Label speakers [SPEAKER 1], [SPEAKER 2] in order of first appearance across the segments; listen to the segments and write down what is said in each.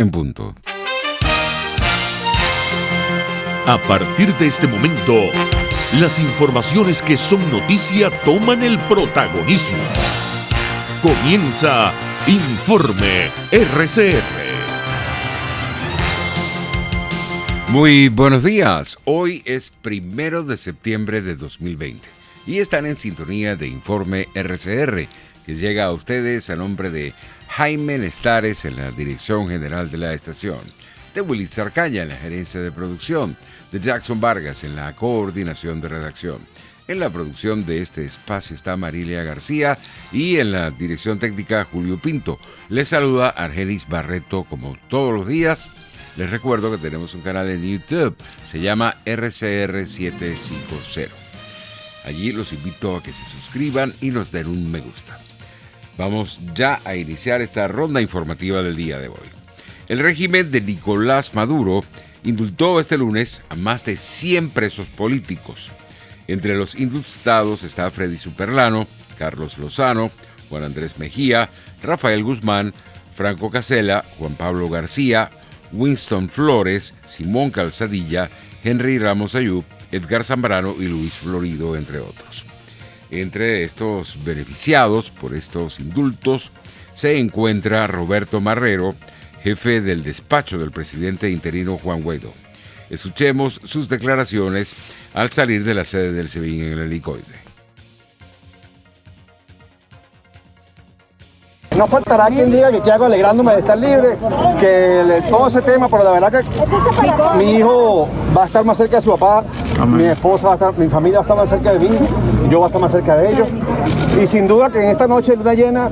[SPEAKER 1] en punto.
[SPEAKER 2] A partir de este momento, las informaciones que son noticia toman el protagonismo. Comienza Informe RCR.
[SPEAKER 1] Muy buenos días. Hoy es 1 de septiembre de 2020 y están en sintonía de Informe RCR, que llega a ustedes a nombre de Jaime Nestares en la dirección general de la estación, de Willy Zarcaya en la gerencia de producción, de Jackson Vargas en la coordinación de redacción. En la producción de este espacio está Marilia García y en la dirección técnica Julio Pinto. Les saluda Argenis Barreto como todos los días. Les recuerdo que tenemos un canal en YouTube, se llama RCR 750. Allí los invito a que se suscriban y nos den un me gusta. Vamos ya a iniciar esta ronda informativa del día de hoy. El régimen de Nicolás Maduro indultó este lunes a más de 100 presos políticos. Entre los indultados está Freddy Superlano, Carlos Lozano, Juan Andrés Mejía, Rafael Guzmán, Franco Casella, Juan Pablo García, Winston Flores, Simón Calzadilla, Henry Ramos Ayub, Edgar Zambrano y Luis Florido, entre otros. Entre estos beneficiados por estos indultos se encuentra Roberto Marrero, jefe del despacho del presidente interino Juan Guaidó. Escuchemos sus declaraciones al salir de la sede del SEBIN en el helicoide.
[SPEAKER 3] No faltará quien diga que hago alegrándome de estar libre, que todo ese tema, pero la verdad que mi hijo va a estar más cerca de su papá, amén. Mi esposa va a estar, mi familia va a estar más cerca de mí, yo voy a estar más cerca de ellos. Y sin duda que en esta noche de luna llena,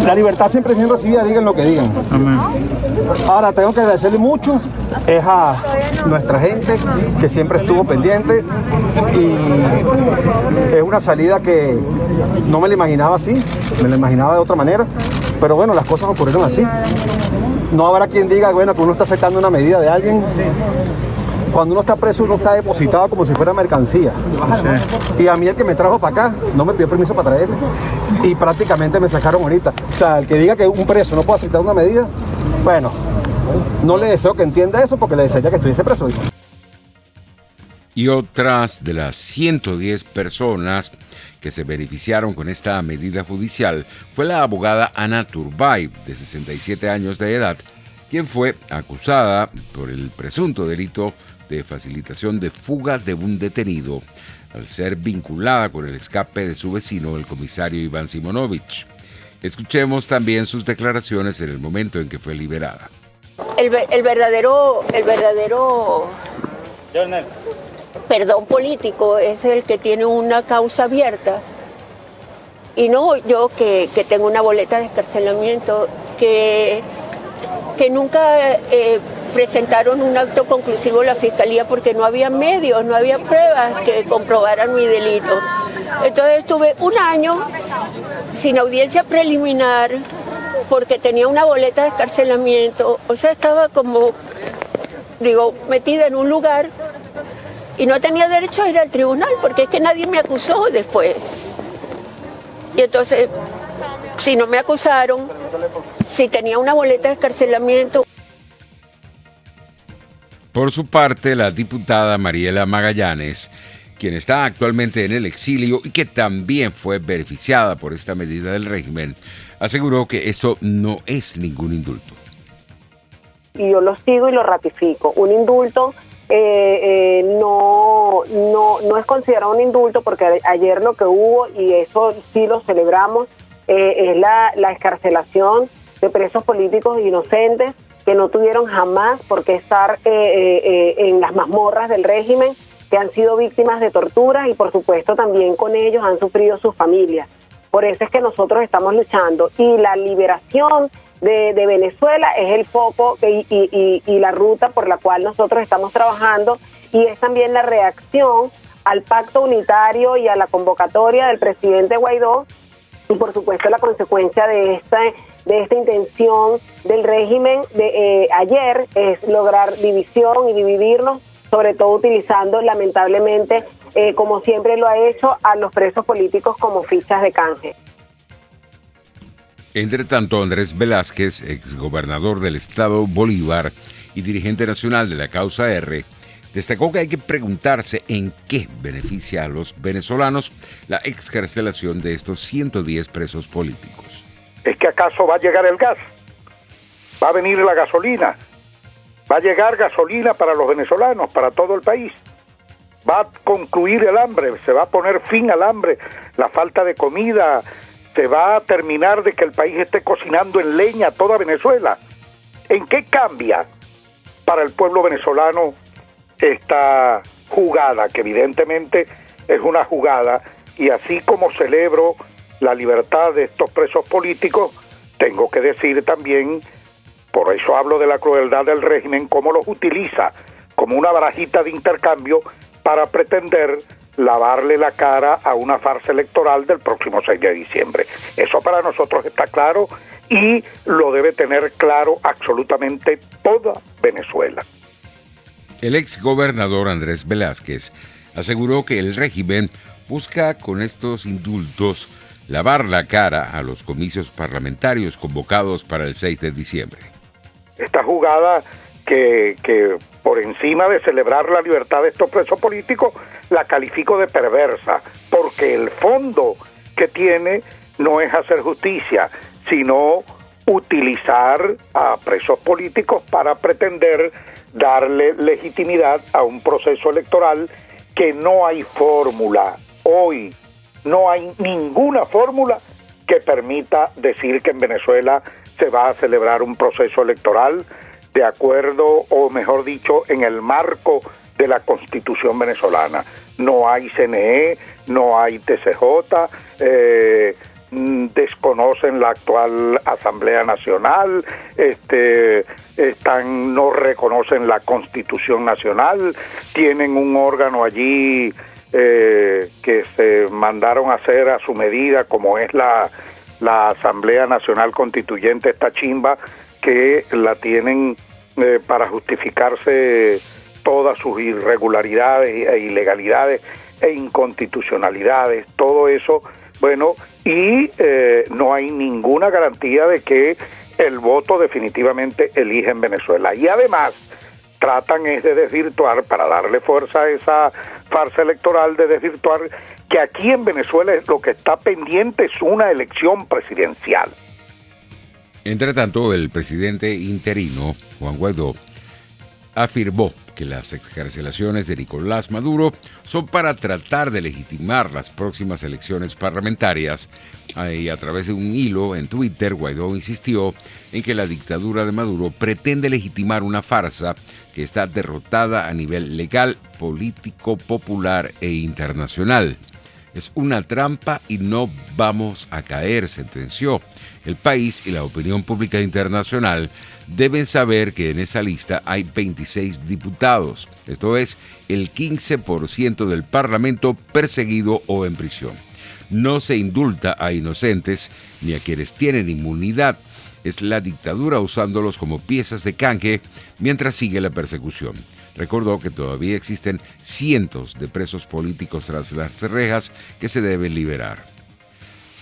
[SPEAKER 3] la libertad siempre es bien recibida, digan lo que digan. Amén. Ahora tengo que agradecerle mucho a nuestra gente que siempre estuvo pendiente, y es una salida que no me la imaginaba así, me la imaginaba de otra manera, pero bueno, las cosas ocurrieron así. No habrá quien diga, bueno, que uno está aceptando una medida de alguien. Cuando uno está preso, uno está depositado como si fuera mercancía. Sí. Y a mí el que me trajo para acá no me pidió permiso para traerme. Y prácticamente me sacaron ahorita. O sea, el que diga que un preso no puede aceptar una medida, bueno, no le deseo que entienda eso, porque le desearía que estuviese preso.
[SPEAKER 1] Y otras de las 110 personas que se beneficiaron con esta medida judicial fue la abogada Ana Turbay, de 67 años de edad, quien fue acusada por el presunto delito de facilitación de fuga de un detenido, al ser vinculada con el escape de su vecino, el comisario Iván Simonovich. Escuchemos también sus declaraciones en el momento en que fue liberada.
[SPEAKER 4] El verdadero perdón político es el que tiene una causa abierta, y no yo que tengo una boleta de escarcelamiento, que nunca presentaron un acto conclusivo a la fiscalía porque no había medios, no había pruebas que comprobaran mi delito. Entonces estuve un año sin audiencia preliminar porque tenía una boleta de escarcelamiento. O sea, estaba como, metida en un lugar y no tenía derecho a ir al tribunal porque es que nadie me acusó después. Y entonces, si no me acusaron, si tenía una boleta de escarcelamiento.
[SPEAKER 1] Por su parte, la diputada Mariela Magallanes, quien está actualmente en el exilio y que también fue beneficiada por esta medida del régimen, aseguró que eso no es ningún indulto.
[SPEAKER 5] Y yo lo sigo y lo ratifico. Un indulto no es considerado un indulto porque ayer lo que hubo, y eso sí lo celebramos, es la excarcelación de presos políticos inocentes que no tuvieron jamás por qué estar en las mazmorras del régimen, que han sido víctimas de torturas, y por supuesto también con ellos han sufrido sus familias. Por eso es que nosotros estamos luchando, y la liberación de Venezuela es el foco y la ruta por la cual nosotros estamos trabajando, y es también la reacción al pacto unitario y a la convocatoria del presidente Guaidó, y por supuesto la consecuencia de esta intención del régimen de ayer es lograr división y dividirnos, sobre todo utilizando lamentablemente, como siempre lo ha hecho, a los presos políticos como fichas de canje.
[SPEAKER 1] Entre tanto, Andrés Velázquez, exgobernador del estado Bolívar y dirigente nacional de la causa R, destacó que hay que preguntarse en qué beneficia a los venezolanos la excarcelación de estos 110 presos políticos.
[SPEAKER 6] ¿Es que acaso va a llegar el gas? ¿Va a venir la gasolina? ¿Va a llegar gasolina para los venezolanos, para todo el país? ¿Va a concluir el hambre? ¿Se va a poner fin al hambre, la falta de comida? ¿Se va a terminar de que el país esté cocinando en leña toda Venezuela? ¿En qué cambia para el pueblo venezolano esta jugada, que evidentemente es una jugada? Y así como celebro la libertad de estos presos políticos, tengo que decir también, por eso hablo de la crueldad del régimen, cómo los utiliza como una barajita de intercambio para pretender lavarle la cara a una farsa electoral del próximo 6 de diciembre. Eso para nosotros está claro y lo debe tener claro absolutamente toda Venezuela.
[SPEAKER 1] El exgobernador Andrés Velázquez aseguró que el régimen busca con estos indultos lavar la cara a los comicios parlamentarios convocados para el 6 de diciembre.
[SPEAKER 6] Esta jugada que por encima de celebrar la libertad de estos presos políticos, la califico de perversa, porque el fondo que tiene no es hacer justicia, sino utilizar a presos políticos para pretender darle legitimidad a un proceso electoral que no hay fórmula. Hoy no hay ninguna fórmula que permita decir que en Venezuela se va a celebrar un proceso electoral de acuerdo, o mejor dicho, en el marco de la Constitución venezolana. No hay CNE, no hay TCJ, desconocen la actual Asamblea Nacional, no reconocen la Constitución Nacional, tienen un órgano allí que se mandaron a hacer a su medida, como es la Asamblea Nacional Constituyente, esta chimba, que la tienen para justificarse todas sus irregularidades e ilegalidades e inconstitucionalidades, todo eso, bueno, y no hay ninguna garantía de que el voto definitivamente elige en Venezuela. Y además tratan es de desvirtuar, para darle fuerza a esa farsa electoral, de desvirtuar que aquí en Venezuela lo que está pendiente es una elección presidencial.
[SPEAKER 1] Entre tanto, el presidente interino, Juan Guaidó, afirmó que las excarcelaciones de Nicolás Maduro son para tratar de legitimar las próximas elecciones parlamentarias. Y a través de un hilo en Twitter, Guaidó insistió en que la dictadura de Maduro pretende legitimar una farsa que está derrotada a nivel legal, político, popular e internacional. Es una trampa y no vamos a caer, sentenció. El país y la opinión pública internacional deben saber que en esa lista hay 26 diputados, esto es, el 15% del Parlamento perseguido o en prisión. No se indulta a inocentes ni a quienes tienen inmunidad. Es la dictadura usándolos como piezas de canje mientras sigue la persecución. Recordó que todavía existen cientos de presos políticos tras las rejas que se deben liberar.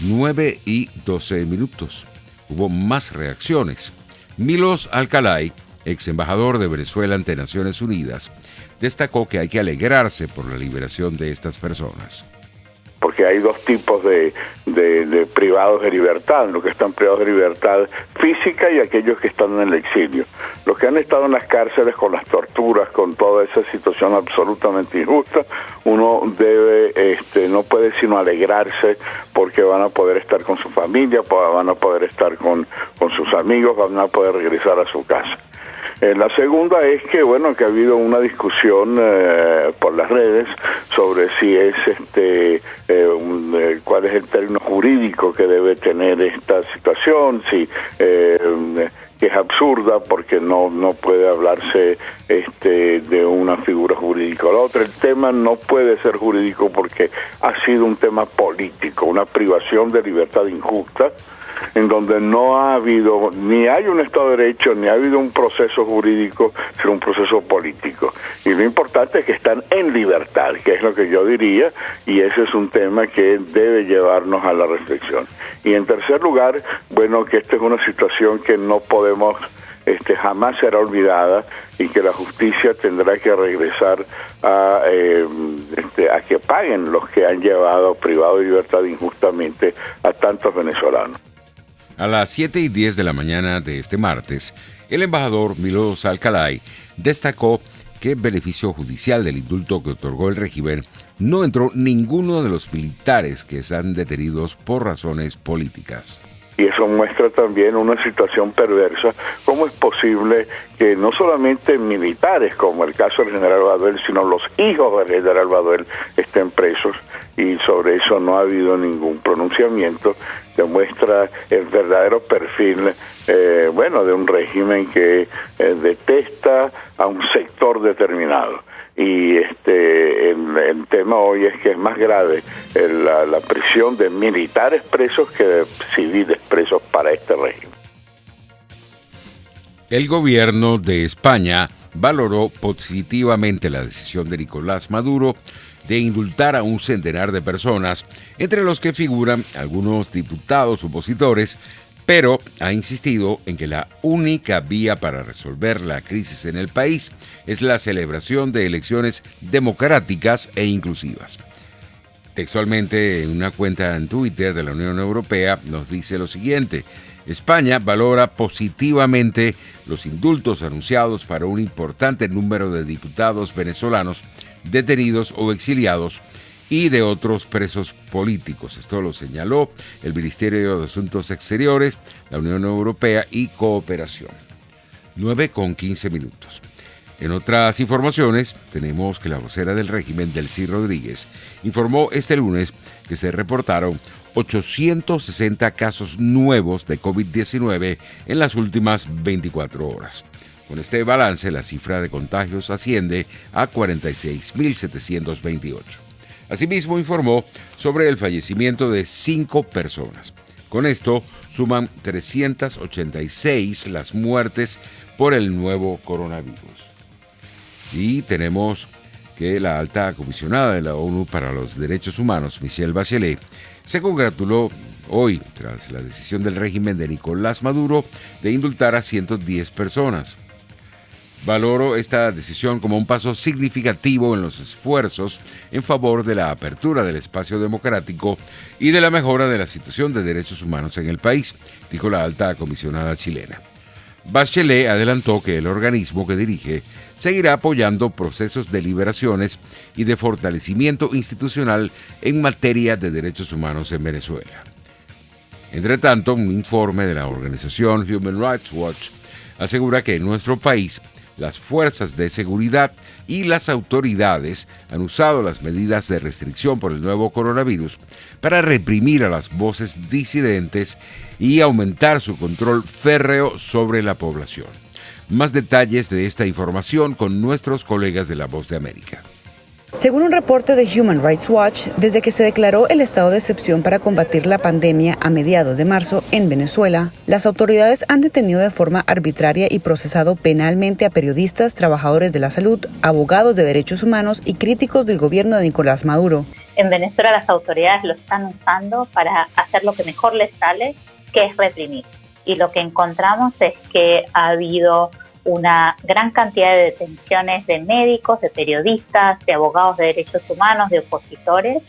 [SPEAKER 1] 9:12. Hubo más reacciones. Milos Alcalay, ex embajador de Venezuela ante Naciones Unidas, destacó que hay que alegrarse por la liberación de estas personas.
[SPEAKER 7] Porque hay dos tipos de privados de libertad, los que están privados de libertad física y aquellos que están en el exilio. Los que han estado en las cárceles con las torturas, con toda esa situación absolutamente injusta, uno no puede sino alegrarse porque van a poder estar con su familia, van a poder estar con sus amigos, van a poder regresar a su casa. La segunda es que, que ha habido una discusión por las redes sobre si es cuál es el término jurídico que debe tener esta situación, si que es absurda porque no puede hablarse de una figura jurídica o la otra. El tema no puede ser jurídico porque ha sido un tema político, una privación de libertad injusta en donde no ha habido, ni hay un Estado de Derecho, ni ha habido un proceso jurídico, sino un proceso político. Y lo importante es que están en libertad, que es lo que yo diría, y ese es un tema que debe llevarnos a la reflexión. Y en tercer lugar, bueno, que esta es una situación que no podemos, jamás será olvidada, y que la justicia tendrá que regresar a que paguen los que han llevado privado de libertad injustamente a tantos venezolanos.
[SPEAKER 1] A las 7:10 de la mañana de este martes, el embajador Milos Alcalay destacó que en beneficio judicial del indulto que otorgó el régimen no entró ninguno de los militares que están detenidos por razones políticas.
[SPEAKER 7] Y eso muestra también una situación perversa. ¿Cómo es posible que no solamente militares, como el caso del general Baduel, sino los hijos del general Baduel estén presos? Y sobre eso no ha habido ningún pronunciamiento. Demuestra el verdadero perfil, de un régimen que detesta a un sector determinado. Y el tema hoy es que es más grave la prisión de militares presos que de civiles presos para este régimen.
[SPEAKER 1] El gobierno de España valoró positivamente la decisión de Nicolás Maduro de indultar a un centenar de personas, entre los que figuran algunos diputados opositores, pero ha insistido en que la única vía para resolver la crisis en el país es la celebración de elecciones democráticas e inclusivas. Textualmente, en una cuenta en Twitter de la Unión Europea, nos dice lo siguiente: España valora positivamente los indultos anunciados para un importante número de diputados venezolanos detenidos o exiliados y de otros presos políticos. Esto lo señaló el Ministerio de Asuntos Exteriores, la Unión Europea y Cooperación. 9:15. En otras informaciones, tenemos que la vocera del régimen, Delcy Rodríguez, informó este lunes que se reportaron 860 casos nuevos de COVID-19 en las últimas 24 horas. Con este balance, la cifra de contagios asciende a 46.728. Asimismo, informó sobre el fallecimiento de 5 personas. Con esto, suman 386 las muertes por el nuevo coronavirus. Y tenemos que la alta comisionada de la ONU para los Derechos Humanos, Michelle Bachelet, se congratuló hoy tras la decisión del régimen de Nicolás Maduro de indultar a 110 personas. Valoro esta decisión como un paso significativo en los esfuerzos en favor de la apertura del espacio democrático y de la mejora de la situación de derechos humanos en el país, dijo la alta comisionada chilena. Bachelet adelantó que el organismo que dirige seguirá apoyando procesos de liberaciones y de fortalecimiento institucional en materia de derechos humanos en Venezuela. Entre tanto, un informe de la organización Human Rights Watch asegura que en nuestro país las fuerzas de seguridad y las autoridades han usado las medidas de restricción por el nuevo coronavirus para reprimir a las voces disidentes y aumentar su control férreo sobre la población. Más detalles de esta información con nuestros colegas de La Voz de América.
[SPEAKER 8] Según un reporte de Human Rights Watch, desde que se declaró el estado de excepción para combatir la pandemia a mediados de marzo en Venezuela, las autoridades han detenido de forma arbitraria y procesado penalmente a periodistas, trabajadores de la salud, abogados de derechos humanos y críticos del gobierno de Nicolás Maduro.
[SPEAKER 9] En Venezuela las autoridades lo están usando para hacer lo que mejor les sale, que es reprimir. Y lo que encontramos es que ha habido una gran cantidad de detenciones de médicos, de periodistas, de abogados de derechos humanos, de opositores,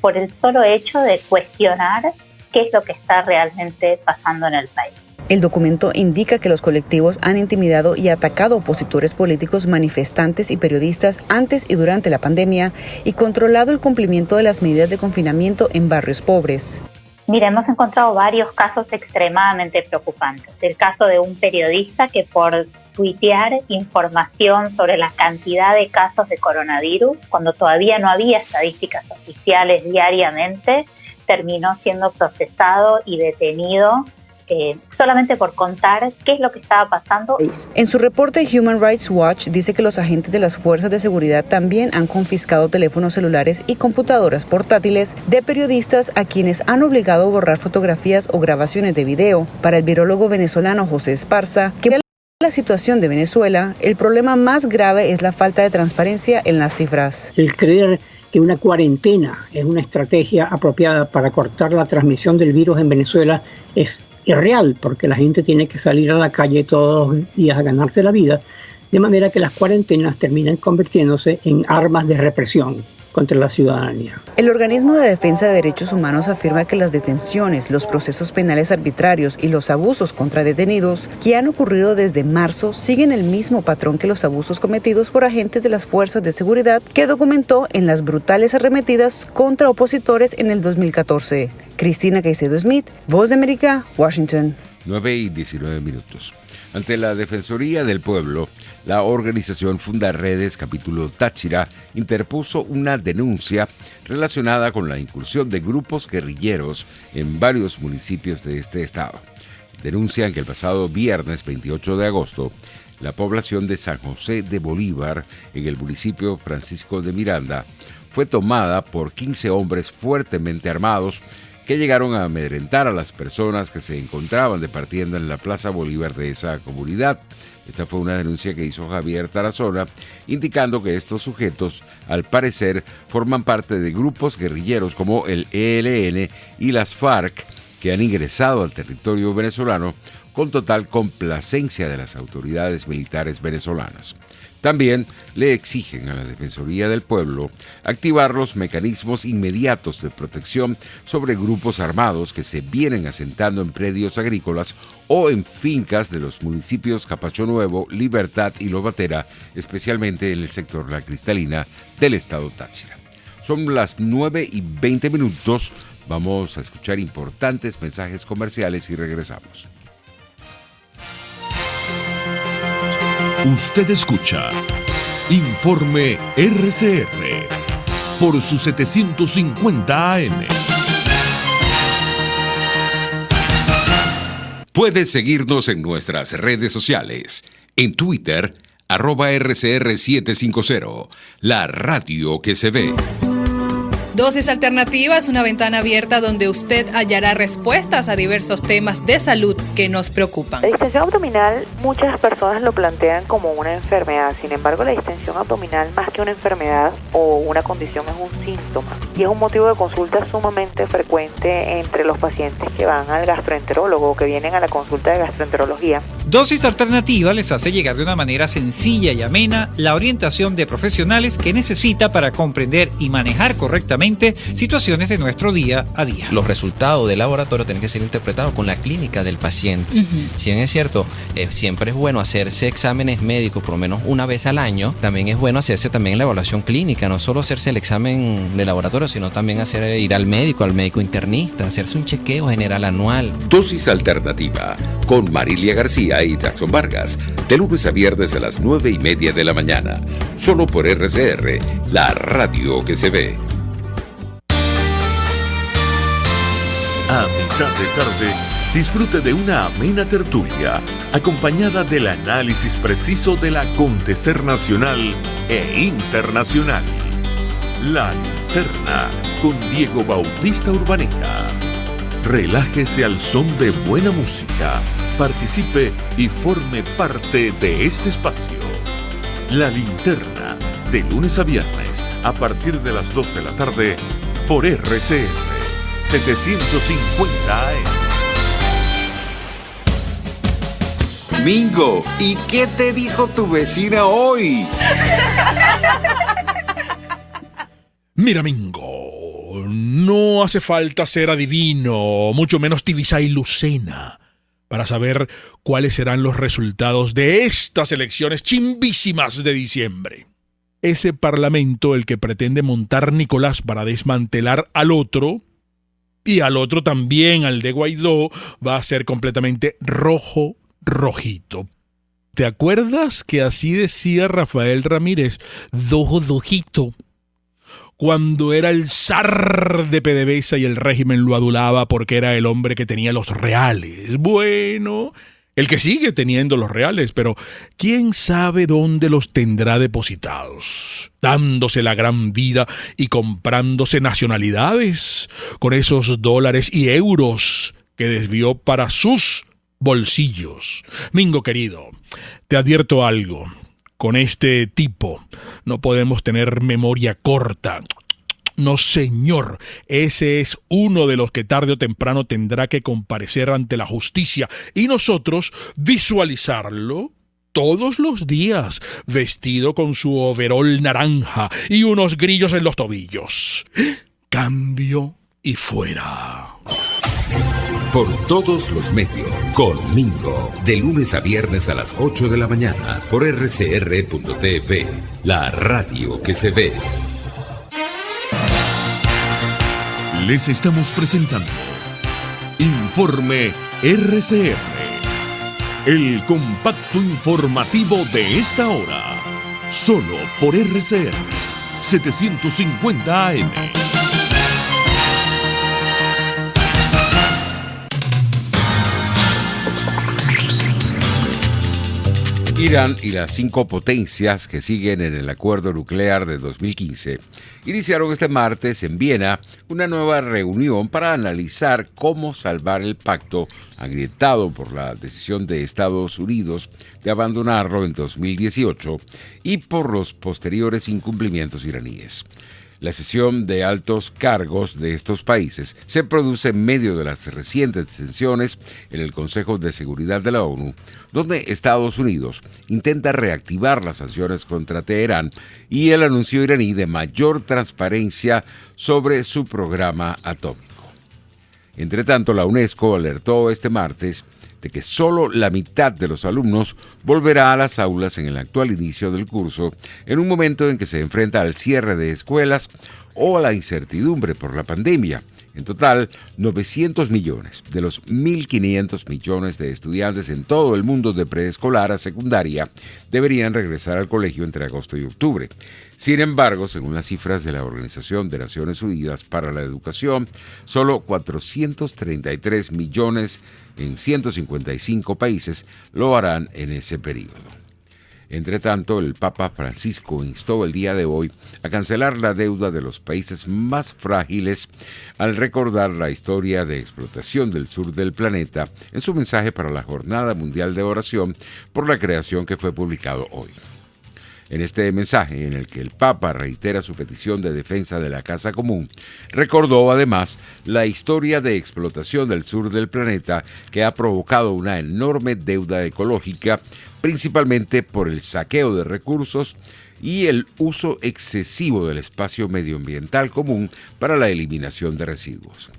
[SPEAKER 9] por el solo hecho de cuestionar qué es lo que está realmente pasando en el país.
[SPEAKER 8] El documento indica que los colectivos han intimidado y atacado opositores políticos, manifestantes y periodistas antes y durante la pandemia y controlado el cumplimiento de las medidas de confinamiento en barrios pobres.
[SPEAKER 9] Mira, hemos encontrado varios casos extremadamente preocupantes. El caso de un periodista que por tuitear información sobre la cantidad de casos de coronavirus, cuando todavía no había estadísticas oficiales diariamente, terminó siendo procesado y detenido solamente por contar qué es lo que estaba pasando.
[SPEAKER 8] En su reporte, Human Rights Watch dice que los agentes de las fuerzas de seguridad también han confiscado teléfonos celulares y computadoras portátiles de periodistas a quienes han obligado a borrar fotografías o grabaciones de video. Para el virólogo venezolano José Esparza, que ve la situación de Venezuela, el problema más grave es la falta de transparencia en las cifras.
[SPEAKER 10] El creer que una cuarentena es una estrategia apropiada para cortar la transmisión del virus en Venezuela es irreal, porque la gente tiene que salir a la calle todos los días a ganarse la vida, de manera que las cuarentenas terminan convirtiéndose en armas de represión contra la ciudadanía.
[SPEAKER 8] El organismo de defensa de derechos humanos afirma que las detenciones, los procesos penales arbitrarios y los abusos contra detenidos que han ocurrido desde marzo siguen el mismo patrón que los abusos cometidos por agentes de las fuerzas de seguridad que documentó en las brutales arremetidas contra opositores en el 2014. Cristina Caicedo Smith, Voz de América, Washington.
[SPEAKER 1] 9:19. Ante la Defensoría del Pueblo, la organización Fundaredes capítulo Táchira interpuso una denuncia relacionada con la incursión de grupos guerrilleros en varios municipios de este estado. Denuncian que el pasado viernes 28 de agosto, la población de San José de Bolívar, en el municipio Francisco de Miranda, fue tomada por 15 hombres fuertemente armados que llegaron a amedrentar a las personas que se encontraban departiendo en la Plaza Bolívar de esa comunidad. Esta fue una denuncia que hizo Javier Tarazona, indicando que estos sujetos, al parecer, forman parte de grupos guerrilleros como el ELN y las FARC, que han ingresado al territorio venezolano con total complacencia de las autoridades militares venezolanas. También le exigen a la Defensoría del Pueblo activar los mecanismos inmediatos de protección sobre grupos armados que se vienen asentando en predios agrícolas o en fincas de los municipios Capacho Nuevo, Libertad y Lobatera, especialmente en el sector La Cristalina del estado Táchira. Son las 9:20. Vamos a escuchar importantes mensajes comerciales y regresamos.
[SPEAKER 2] Usted escucha Informe RCR por su 750 AM.
[SPEAKER 1] Puedes seguirnos en nuestras redes sociales. En Twitter, @RCR750, la radio que se ve.
[SPEAKER 11] Dosis Alternativa es una ventana abierta donde usted hallará respuestas a diversos temas de salud que nos preocupan.
[SPEAKER 12] La distensión abdominal, muchas personas lo plantean como una enfermedad. Sin embargo, la distensión abdominal, más que una enfermedad o una condición, es un síntoma y es un motivo de consulta sumamente frecuente entre los pacientes que van al gastroenterólogo o que vienen a la consulta de gastroenterología.
[SPEAKER 13] Dosis Alternativa les hace llegar de una manera sencilla y amena la orientación de profesionales que necesita para comprender y manejar correctamente situaciones de nuestro día a día.
[SPEAKER 14] Los resultados del laboratorio tienen que ser interpretados con la clínica del paciente. Si bien es cierto, siempre es bueno hacerse exámenes médicos por lo menos una vez al año, también es bueno hacerse también la evaluación clínica, no solo hacerse el examen de laboratorio, sino también ir al médico internista, hacerse un chequeo general anual.
[SPEAKER 1] Dosis Alternativa con Marilia García y Jackson Vargas, de lunes a viernes a las 9:30 de la mañana, solo por RCR, la radio que se ve.
[SPEAKER 2] A mitad de tarde, disfrute de una amena tertulia, acompañada del análisis preciso del acontecer nacional e internacional. La Linterna, con Diego Bautista Urbaneta. Relájese al son de buena música, participe y forme parte de este espacio. La Linterna, de lunes a viernes, a partir de las 2 de la tarde, por RCR 750 AM.
[SPEAKER 1] Mingo, ¿y qué te dijo tu vecina hoy?
[SPEAKER 15] Mira, Mingo, no hace falta ser adivino, mucho menos Tibisay Lucena, para saber cuáles serán los resultados de estas elecciones chimbísimas de diciembre. Ese parlamento, el que pretende montar Nicolás para desmantelar al otro, y al otro también, al de Guaidó, va a ser completamente rojito. ¿Te acuerdas que así decía Rafael Ramírez? Rojito. cuando era el zar de PDVSA y el régimen lo adulaba porque era el hombre que tenía los reales. Bueno, el que sigue teniendo los reales, pero quién sabe dónde los tendrá depositados, dándose la gran vida y comprándose nacionalidades con esos dólares y euros que desvió para sus bolsillos. Mingo querido, te advierto algo. Con este tipo no podemos tener memoria corta. No, señor, ese es uno de los que tarde o temprano tendrá que comparecer ante la justicia y nosotros visualizarlo todos los días, vestido con su overol naranja y unos grillos en los tobillos. Cambio y fuera.
[SPEAKER 1] Por todos los medios, con Mingo, de lunes a viernes a las 8 de la mañana, por rcr.tv, la radio que se ve.
[SPEAKER 2] Les estamos presentando Informe RCR, el compacto informativo de esta hora, solo por RCR 750 AM.
[SPEAKER 1] Irán y las 5 potencias que siguen en el acuerdo nuclear de 2015 iniciaron este martes en Viena una nueva reunión para analizar cómo salvar el pacto agrietado por la decisión de Estados Unidos de abandonarlo en 2018 y por los posteriores incumplimientos iraníes. La sesión de altos cargos de estos países se produce en medio de las recientes tensiones en el Consejo de Seguridad de la ONU, donde Estados Unidos intenta reactivar las sanciones contra Teherán y el anuncio iraní de mayor transparencia sobre su programa atómico. Entre tanto, la UNESCO alertó este martes de que solo la mitad de los alumnos volverá a las aulas en el actual inicio del curso, en un momento en que se enfrenta al cierre de escuelas o a la incertidumbre por la pandemia. En total, 900 millones de los 1.500 millones de estudiantes en todo el mundo de preescolar a secundaria deberían regresar al colegio entre agosto y octubre. Sin embargo, según las cifras de la Organización de Naciones Unidas para la Educación, solo 433 millones en 155 países lo harán en ese periodo. Entre tanto, el Papa Francisco instó el día de hoy a cancelar la deuda de los países más frágiles al recordar la historia de explotación del sur del planeta en su mensaje para la Jornada Mundial de Oración por la Creación que fue publicado hoy. En este mensaje, en el que el Papa reitera su petición de defensa de la casa común, recordó además la historia de explotación del sur del planeta que ha provocado una enorme deuda ecológica, principalmente por el saqueo de recursos y el uso excesivo del espacio medioambiental común para la eliminación de residuos.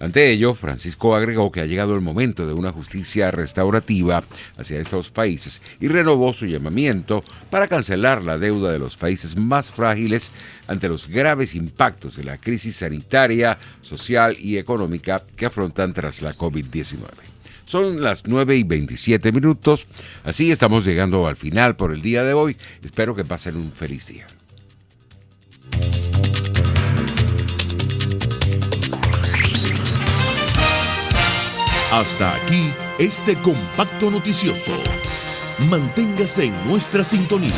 [SPEAKER 1] Ante ello, Francisco agregó que ha llegado el momento de una justicia restaurativa hacia estos países y renovó su llamamiento para cancelar la deuda de los países más frágiles ante los graves impactos de la crisis sanitaria, social y económica que afrontan tras la COVID-19. Son las 9:27. Así estamos llegando al final por el día de hoy. Espero que pasen un feliz día.
[SPEAKER 2] Hasta aquí este compacto noticioso. Manténgase en nuestra sintonía,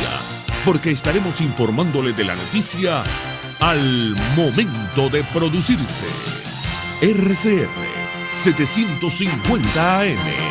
[SPEAKER 2] porque estaremos informándole de la noticia al momento de producirse. RCR 750 AM.